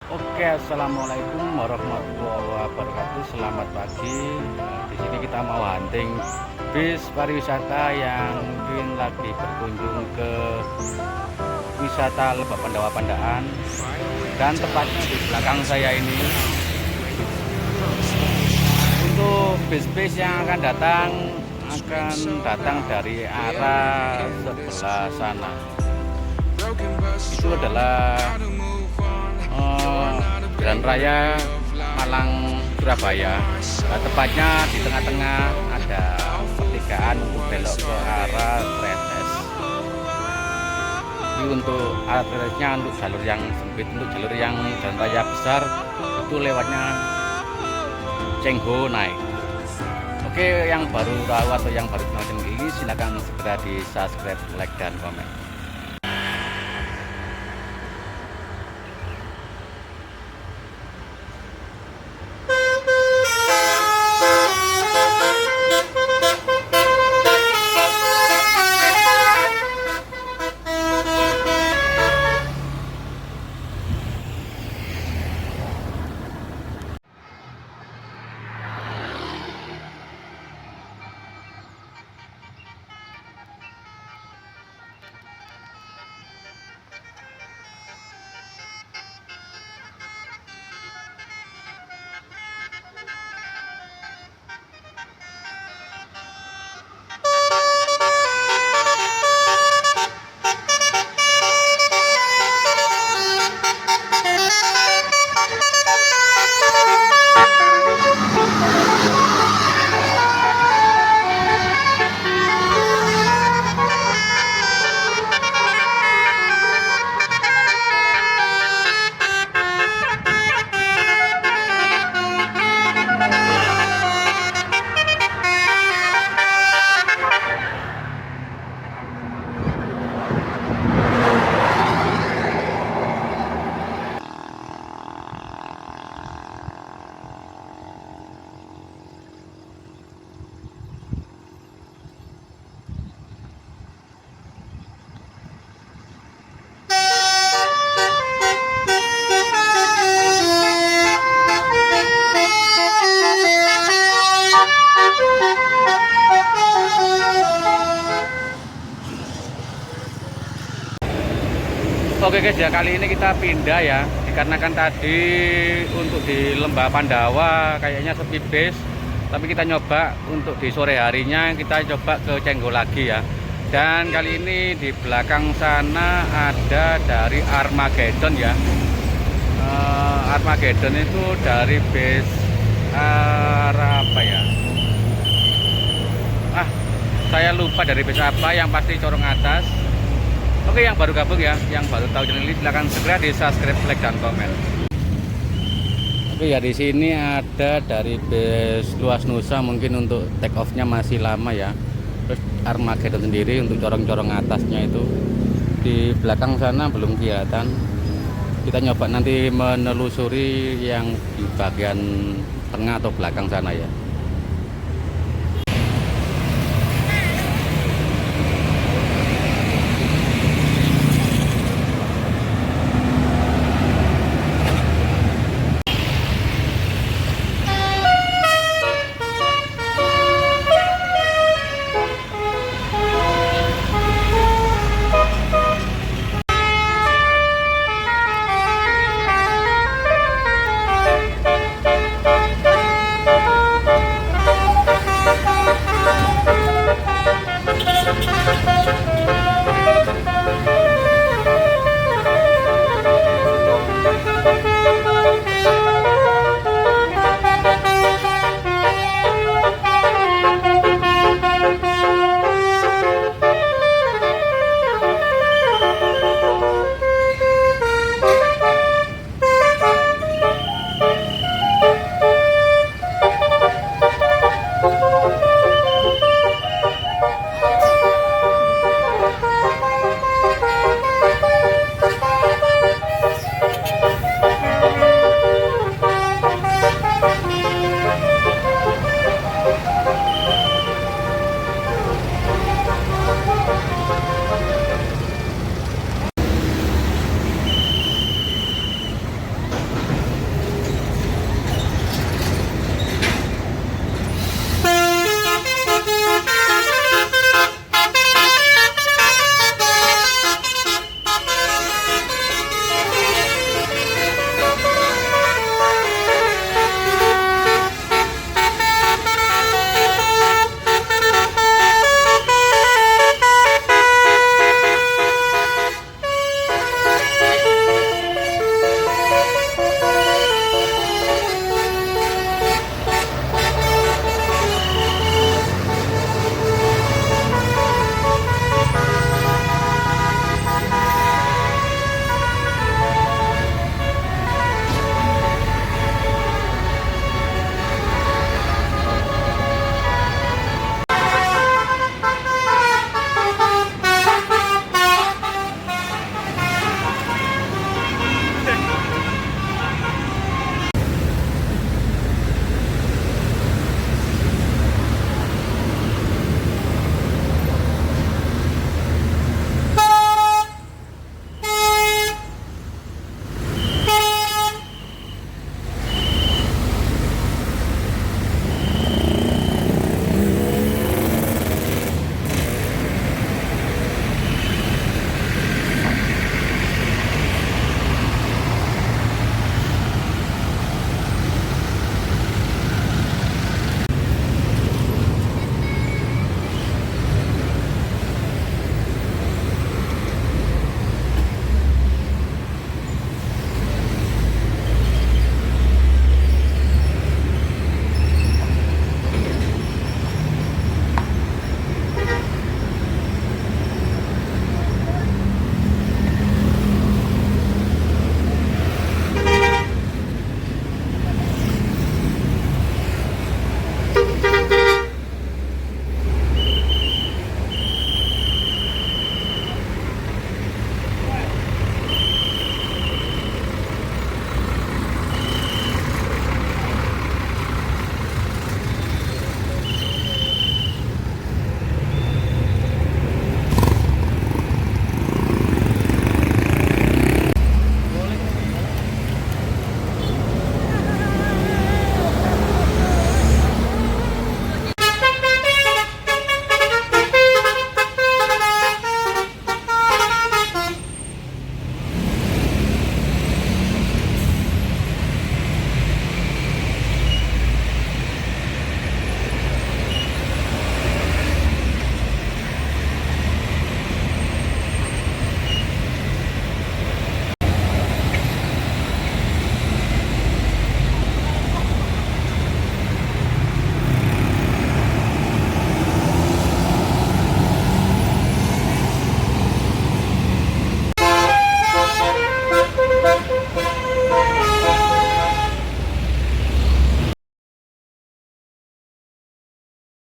Oke, assalamualaikum warahmatullahi wabarakatuh. Selamat pagi. Di sini kita mau hunting bis pariwisata yang mungkin lagi berkunjung ke wisata Lebak Pandawa Pandaan, dan tepatnya di belakang saya ini. Untuk bis-bis yang akan datang dari arah sebelah sana. Itu adalah Jalan Raya Malang Surabaya. Tepatnya di tengah-tengah ada pertigaan untuk belok ke arah Tretes. Jadi untuk arah untuk jalur yang sempit, untuk jalur yang jalan raya besar itu lewatnya Chenghoo naik. Oke, yang baru tahu atau yang baru kenal channel ini silahkan segera di subscribe, like, dan komen. Oke guys ya, kali ini kita pindah ya, dikarenakan tadi untuk di Lembah Pandawa kayaknya sepi bis, tapi kita nyoba untuk di sore harinya kita coba ke Chenghoo lagi ya. Dan kali ini di belakang sana ada dari Armageddon ya. Armageddon itu dari bis arah apa ya? Saya lupa dari bis apa, yang pasti Corong Atas. Oke, yang baru gabung ya, yang baru tahu channel ini silahkan segera di subscribe, like, dan komen. Oke ya, di sini ada dari bis Luas Nusa, mungkin untuk take off-nya masih lama ya. Terus Armageddon sendiri untuk corong-corong atasnya itu di belakang sana belum kelihatan. Kita nyoba nanti menelusuri yang di bagian tengah atau belakang sana ya.